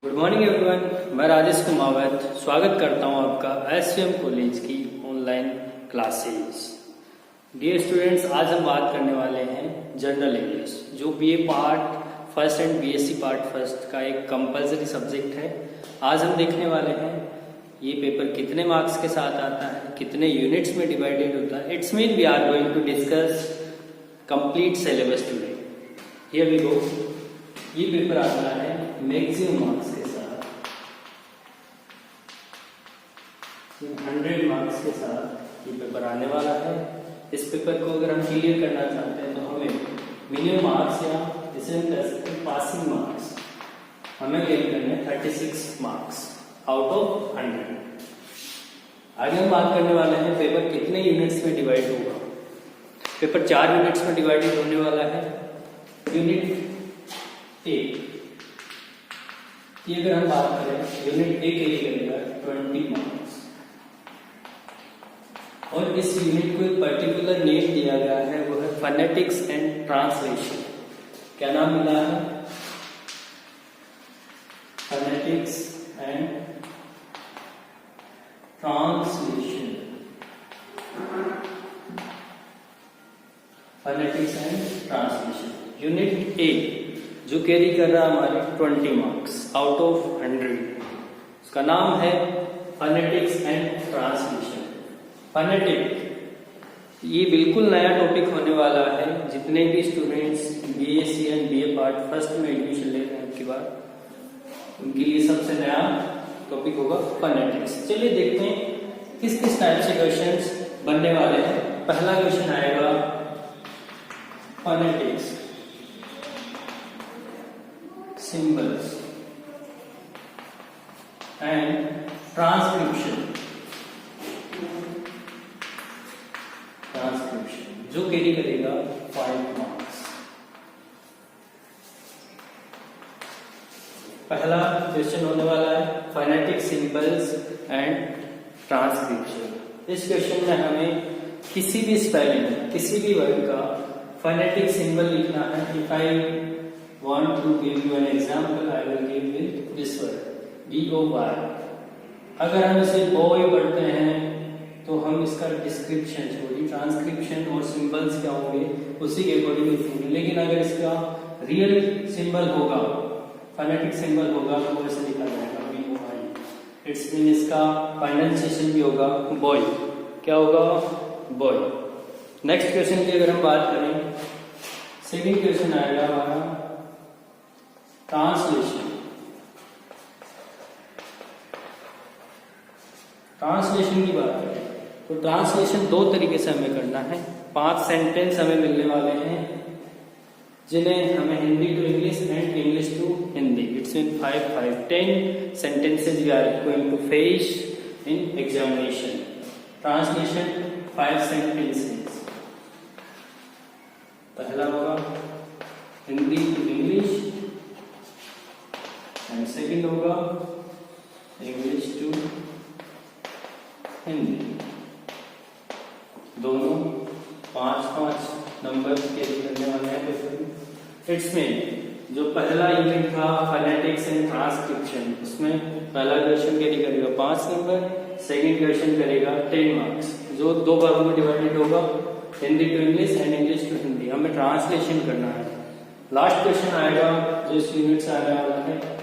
Good morning everyone, मैं राजेश कुमावत स्वागत करता हूं आपका एसवीएम कॉलेज की ऑनलाइन क्लासेस। डियर स्टूडेंट्स, आज हम बात करने वाले हैं जनरल इंग्लिश, जो BA part first and BSc part first का एक कंपलसरी सब्जेक्ट है। आज हम देखने वाले हैं ये पेपर कितने मार्क्स के साथ आता है, कितने यूनिट्स में डिवाइडेड होता है। It's mean we are going to discuss complete syllabus today. Here we go. ये पेपर आता है मैक्सिमम मार्क्स के साथ, 100 मार्क्स के साथ ये पेपर आने वाला है। इस पेपर को अगर हम क्लियर करना चाहते हैं तो हमें मिनिमम मार्क्स या इसे हम कह सकते हैं पासिंग मार्क्स हमें गेन करने 36 मार्क्स आउट ऑफ 100। आगे हम बात करने वाले हैं पेपर कितने यूनिट्स में डिवाइड होगा। पेपर 4 यूनिट्स में डिवाइडेड होने वाला है। यूनिट ए की अगर हम बात करें, यूनिट ए के लिए लगेगा 20 मार्क्स, और इस यूनिट को एक पर्टिकुलर नेम दिया गया है, वो है फोनेटिक्स एंड ट्रांसलेशन। क्या नाम मिला है? Phonetics and translation. Phonetics and translation unit A जो कैरी कर रहा है हमारे 20 मार्क्स आउट ऑफ 100। उसका नाम है फोनेटिक्स एंड ट्रांसलेशन। फोनेटिक ये बिल्कुल नया टॉपिक होने वाला है। जितने भी students BSc and BA part first में एडमिशन ले रहे हैं आपकी बार, उनके लिए सबसे नया टॉपिक होगा फोनेटिक्स। चलिए देखते हैं किस किस टाइप से क्वेश्चंस बनने वाले हैं। पहला क्वेश्चन आएगा फोनेटिक्स symbols and transcription जो कैरी करेगा 5 मार्क्स। पहला क्वेश्चन होने वाला है फोनेटिक सिंबल्स एंड ट्रांसक्रिप्शन। इस क्वेश्चन में हमें किसी भी स्पेलिंग, किसी भी वर्ड का फोनेटिक सिंबल लिखना है। If I want to give you an example, I will give with this word B-O-Y। अगर हम इसे बॉय पढ़ते हैं तो हम इसका डिस्क्रिप्शन छोड़िए, ट्रांसक्रिप्शन और सिंबल्स क्या होंगे उसी के अकॉर्डिंग लिखेंगे। लेकिन अगर इसका रियल सिंबल होगा, फोनेटिक सिंबल होगा, तो वो ऐसे लिखा जाएगा B-O-Y। इट्स मीन इसका प्रोनाउंसिएशन भी होगा बॉय। क्या होगा? बॉय। नेक्स्ट क्वेश्चन की अगर हम बात करें, सेकेंड क्वेश्चन आएगा हमारा ट्रांसलेशन। ट्रांसलेशन की बात करें तो ट्रांसलेशन 2 तरीके से हमें करना है। 5 सेंटेंस हमें मिलने वाले हैं जिन्हें हमें Hindi to English and English to Hindi, it's mean 10 sentences we are going to face in examination. Translation 5 sentences. पहला होगा Hindi to English and second होगा इंग्लिश टू हिंदी। दोनों 5-5 नंबर के करने वाले हैं पेपर। इट्स में जो पहला यूनिट था फोनेटिक्स एंड ट्रांसक्रिप्शन, उसमें पहला क्वेश्चन कैरी करेगा 5 नंबर, सेकेंड क्वेश्चन करेगा 10 मार्क्स, जो 2 भागों में डिवाइडेड होगा, Hindi to English and English to Hindi. हमें ट्रांसलेशन करना है। लास्ट क्वेश्चन आएगा जो इस यूनिट से आने वाला है,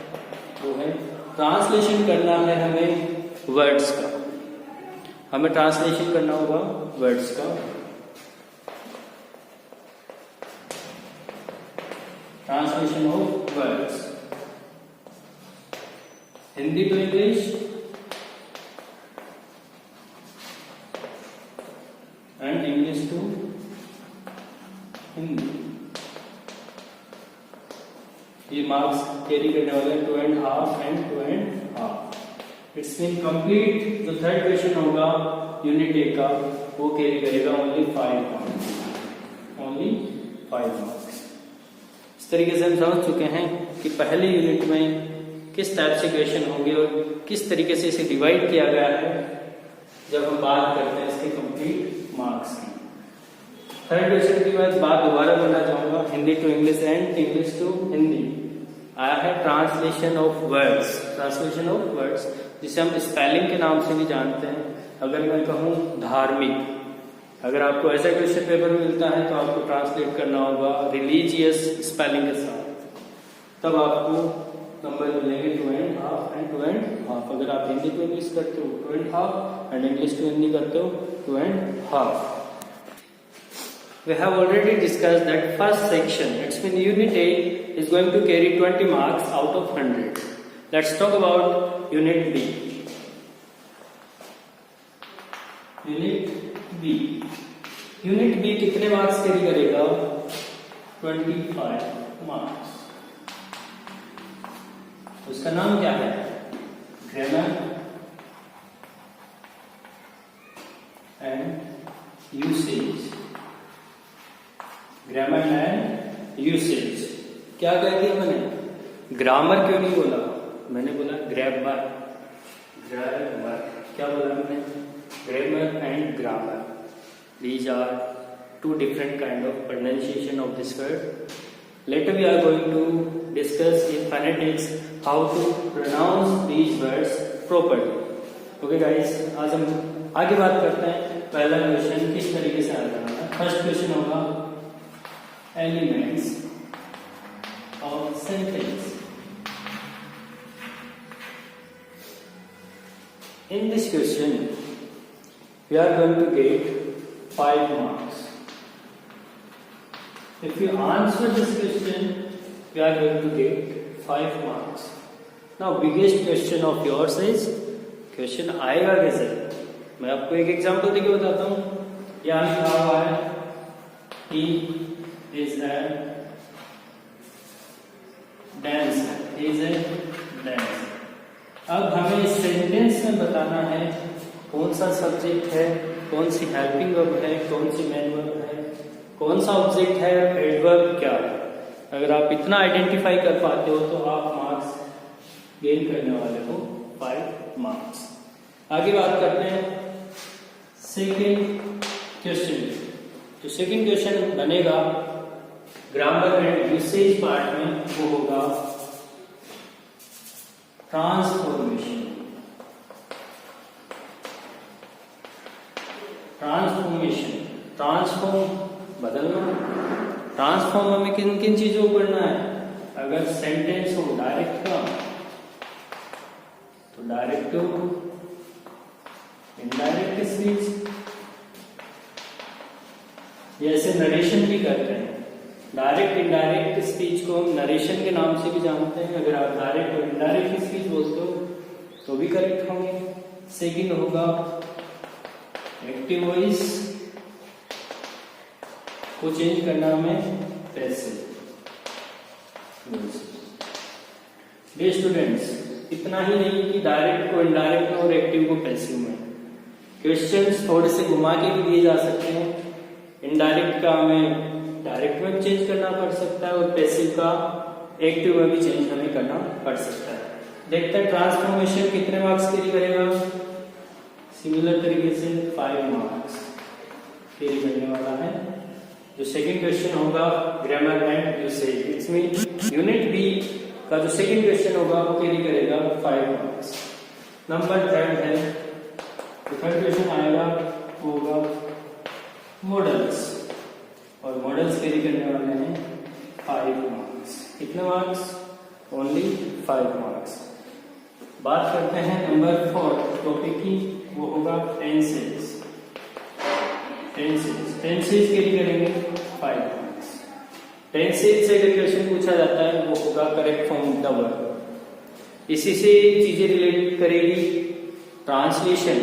वो है ट्रांसलेशन करना है हमें वर्ड्स का। हमें ट्रांसलेशन करना होगा वर्ड्स का। Translation of words Hindi to English and English to Hindi. ये मार्क्स कैरी करने वाले 2.5 एंड 2.5। इट्स मीन कंप्लीट जो थर्ड क्वेश्चन होगा यूनिट ए का, वो कैरी करेगा ओनली 5 मार्क्स, ओनली 5 मार्क्स। इस तरीके से हम समझ चुके हैं कि पहले यूनिट में किस टाइप से क्वेश्चन होंगे और किस तरीके से इसे डिवाइड किया गया है जब हम बात करते हैं इसके कंप्लीट मार्क्स की। थर्ड क्वेश्चन की मैं बात दोबारा करना चाहूंगा, Hindi to English and English to Hindi. आया है translation of words, translation of words जिसे हम स्पेलिंग के नाम से भी जानते हैं। अगर मैं कहूँ धार्मिक, अगर आपको ऐसा क्वेश्चन पेपर मिलता है तो आपको ट्रांसलेट करना होगा रिलीजियस स्पेलिंग के साथ, तब आपको नंबर मिलेंगे 2.5 एंड 2.5। अगर आप हिंदी टू इंग्लिश करते हो 2.5 एंड इंग्लिश टू हिंदी करते हो 2.5। We have already discussed that first section, it's mean unit 8 is going to carry 20 marks out of 100. Let's talk about unit B. Unit B. Unit B कितने marks carry करेगा? 25 marks. उसका नाम क्या है? Grammar and usage. Grammar and usage. क्या कह दिया मैंने? ग्रामर क्यों नहीं बोला? मैंने बोला ग्रामर। ग्रामर क्या बोला मैंने? Grammar and grammar. These are two different kind of pronunciation of this word. Later we are going to discuss in phonetics how to pronounce these words properly. Okay guys, आज हम आगे बात करते हैं पहला क्वेश्चन किस तरीके से हल करना है। फर्स्ट क्वेश्चन होगा elements of sentence. In this question we are going to get 5 marks. If you answer this question, you are going to get 5 marks. Now, biggest question of yours is question आएगा कैसे? मैं आपको एक example देके बताता हूँ। यहाँ लिखा हुआ है he is a dancer. He is a dancer. अब हमें इस सेंटेंस में बताना है कौन सा सब्जेक्ट है, कौन सी हेल्पिंग वर्ब है, कौन सी मेन वर्ब है, कौन सा ऑब्जेक्ट है, एडवर्ब क्या है। अगर आप इतना आइडेंटिफाई कर पाते हो तो आप मार्क्स गेन करने वाले हो 5 मार्क्स। आगे बात करते हैं सेकंड क्वेश्चन। जो सेकंड क्वेश्चन बनेगा ग्रामर एंड यूसेज पार्ट में वो होगा ट्रांसफॉर्मेशन। ट्रांसफॉर्मेशन, ट्रांसफॉर्म बदलना। ट्रांसफॉर्म हमें किन किन चीजों को करना है? अगर सेंटेंस हो डायरेक्ट का तो डायरेक्ट टू इनडायरेक्ट स्पीच, जैसे नरेशन भी करते हैं। डायरेक्ट इनडायरेक्ट स्पीच को हम नरेशन के नाम से भी जानते हैं। अगर आप डायरेक्ट और इनडायरेक्ट स्पीच बोलते हो तो भी करेक्ट होंगे। सेकंड होगा एक्टिव वॉइस को चेंज करना हमें पैसिव। डियर स्टूडेंट्स, इतना ही नहीं कि डायरेक्ट को इनडायरेक्ट में और एक्टिव को पैसिव में। क्वेश्चंस थोड़े से घुमा के भी दिए जा सकते हैं। इनडायरेक्ट का हमें डायरेक्ट में भी चेंज करना पड़ सकता है और पैसिव का एक्टिव में भी चेंज हमें करना पड़ सकता है। देखते हैं ट्रांसफॉर्मेशन कितने मार्क्स कैरी करेगा। सिमिलर तरीके से 5 मार्क्स कैरी करने वाला है। जो सेकंड क्वेश्चन होगा grammar and usage, it's mean unit B का जो सेकंड क्वेश्चन होगा वो कैरी करेगा 5 मार्क्स। नंबर 3 है, थर्ड क्वेश्चन आएगा वो होगा मॉडल्स, और मॉडल्स कैरी करने वाले हैं 5 मार्क्स। कितने मार्क्स? Only 5 marks. बात करते हैं नंबर 4 टॉपिक की, वो होगा टेंसेस। टेंसेस कैरी करेंगे 5 मार्क्स। टेंसेस से अगर क्वेश्चन पूछा जाता है वो होगा correct form of the verb. इसी से चीजें रिलेट करेगी ट्रांसलेशन,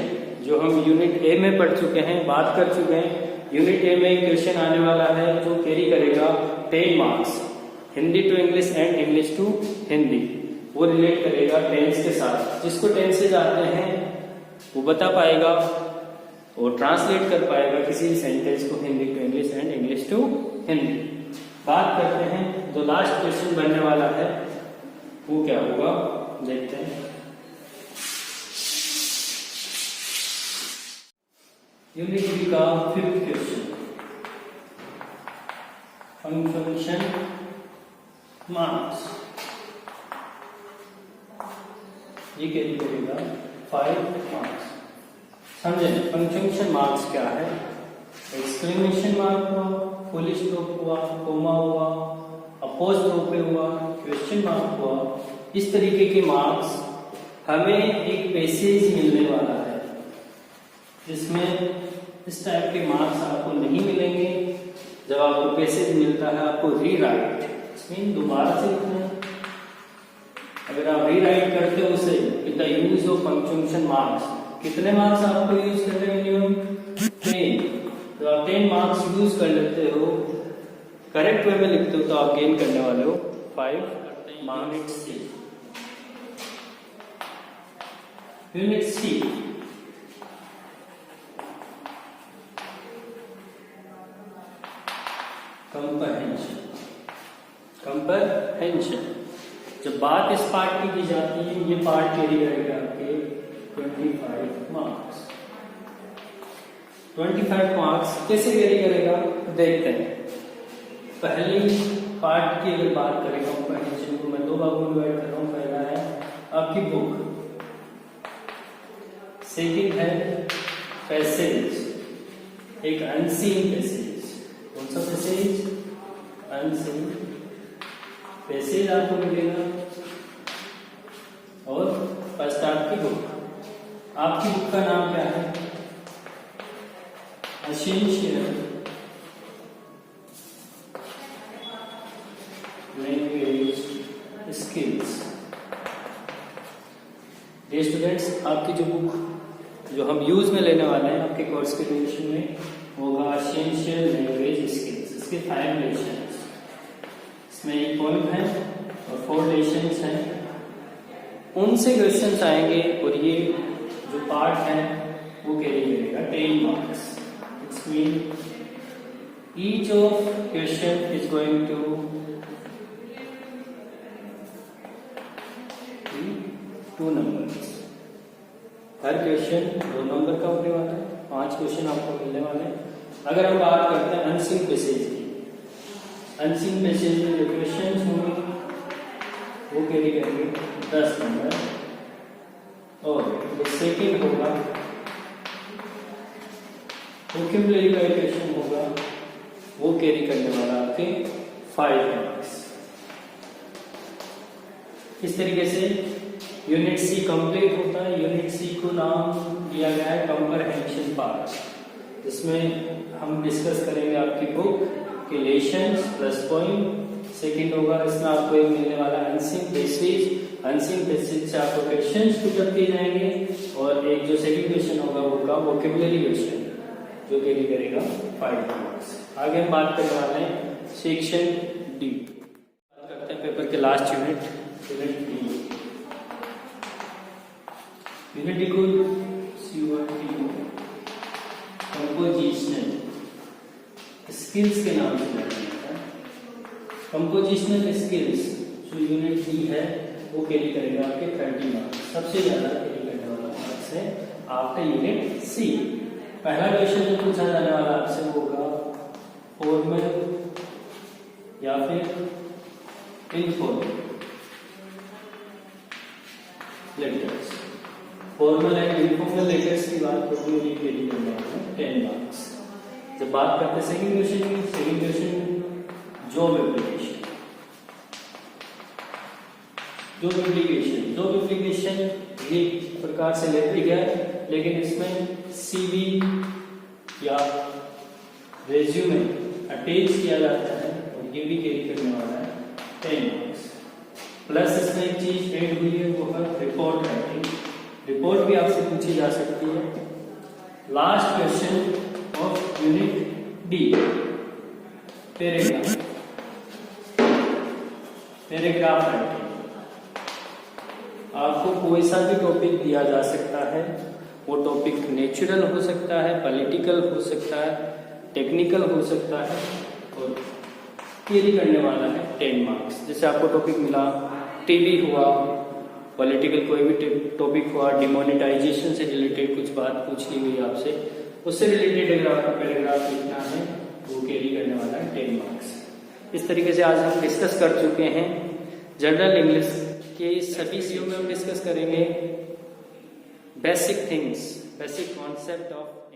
जो हम यूनिट ए में पढ़ चुके हैं, बात कर चुके हैं। यूनिट ए में क्वेश्चन आने वाला है जो कैरी करेगा 10 marks, Hindi to English and English to Hindi. वो रिलेट करेगा टेंस के साथ। जिसको टेंसेज आते हैं वो बता पाएगा और ट्रांसलेट कर पाएगा किसी भी सेंटेंस को Hindi to English and English to Hindi. बात करते हैं जो लास्ट क्वेश्चन बनने वाला है वो क्या होगा, देखते हैं। यूनिट बी का 5th क्वेश्चन, फंक्शन मार्क्स। ये कैरी करेगा 5 मार्क्स। समझे? पंक्चुएशन मार्क्स क्या है? एक्सक्लेमेशन मार्क हुआ, फुल स्टॉप हुआ, कोमा हुआ, अपोस्ट्रोफी हुआ, क्वेश्चन मार्क हुआ। इस तरीके के मार्क्स हमें एक पैसेज मिलने वाला है, जिसमें इस टाइप के मार्क्स आपको नहीं मिलेंगे। जब आपको पैसेज मिलता है आपको रीराइट, इसमें दोबारा से लिखना है। अगर आप रीराइट करते हो उसे with the use of punctuation marks, कितने मार्क्स आपको यूज कर रहे हैं? मिनिमम 10। तो आप 10 मार्क्स यूज कर लेते हो, करेक्ट वे में लिखते हो, तो आप गेन करने वाले हो 5 marks. Unit C, comprehension. Comprehension, जब बात इस पार्ट की जाती है, ये पार्ट कैरी करेगा आपके 25 मार्क्स। 25 मार्क्स कैसे कैरी करेगा देखते हैं। पहली पार्ट की अगर बात करें कंप्रहेंशन को, मैं 2 भागों में डिवाइड कर रहा हूँ। पहला है आपकी बुक, सेकंड है पैसेज, एक अनसीन पैसेज। कौन सा पैसेज? अनसीन पैसेज आपको मिलेगा। और फर्स्ट आपकी बुक। आपकी बुक का नाम क्या है? Essential language skills. Dear students, आपकी जो बुक जो हम यूज में लेने वाले हैं आपके कोर्स के ड्यूरेशन में होगा एसेंशियल लैंग्वेज स्किल्स। इसके 5 लेशंस, इसमें एक पोएम है और 4 लेशंस हैं। उनसे क्वेश्चंस आएंगे और ये जो पार्ट है वो कैरी करेगा 10 marks. It's mean each of question is going to 2 numbers. हर क्वेश्चन 2 नंबर का होने वाला है। 5 क्वेश्चन आपको मिलने वाले हैं। अगर हम बात करते हैं अनसीन पैसेज की, अनसीन पैसेज में जो क्वेश्चन होंगे वो कैरी करेंगे 10 नंबर। और जो सेकंड होगा वोकैबुलरी का क्वेश्चन होगा, वो कैरी करने वाला आपके 5 मार्क्स। इस तरीके से यूनिट सी कंप्लीट होता है। यूनिट सी को नाम दिया गया है कंप्रहेंशन पार्ट, जिसमें हम डिस्कस करेंगे आपकी बुक के लेशंस प्लस पॉइंट। सेकंड होगा इसमें आपको एक मिलने वाला अनसीन पैसेज। अनसीन पैसेज से आपको क्वेश्चंस पुटअप किए जाएंगे। और एक जो सेकंड क्वेश्चन होगा वो का वोकैबुलरी क्वेश्चन, जो कैरी करेगा 5 मार्क्स। आगे हम बात करने वाले हैं सेक्शन डी। बात करते हैं पेपर के last unit, unit D. Unit D को कंपोजिशनल स्किल्स के नाम से जाना जाता है। कंपोजिशनल स्किल्स जो यूनिट डी है वो कैरी करेगा आपके 30 मार्क्स। सबसे ज्यादा कैरी करने वाला मार्क्स है आफ्टर यूनिट सी। पहला क्वेश्चन जो पूछा जाने वाला आपसे होगा फॉर्मल या फिर informal letters. Formal and informal letters की बात करूँ, ये कैरी करने वाला है 10 मार्क्स। जब बात करते हैं सेकंड क्वेश्चन की, second question job application. Job application एक प्रकार से लेटर है, लेकिन इसमें सीवी या रेज्यूमे अटैच किया जाता है और ये भी कैरी करने वाला है 10 मार्क्स। प्लस इसमें एक चीज ऐड हुई है वो है रिपोर्ट राइटिंग। रिपोर्ट भी आपसे पूछी जा सकती है। Last question of unit D, paragraph writing. आपको कोई सा भी टॉपिक दिया जा सकता है, वो टॉपिक नेचुरल हो सकता है, पॉलिटिकल हो सकता है, टेक्निकल हो सकता है, और कैरी करने वाला है 10 मार्क्स। जैसे आपको टॉपिक मिला टीवी हुआ, पॉलिटिकल कोई भी टॉपिक हुआ, डिमोनेटाइजेशन से रिलेटेड कुछ बात पूछ ली गई आपसे, उससे रिलेटेड अगर आपको पैराग्राफ लिखना है वो कैरी करने वाला है 10 मार्क्स। इस तरीके से आज हम डिस्कस कर चुके हैं जनरल इंग्लिश के सभी वीडियो में हम डिस्कस करेंगे basic things, basic concept of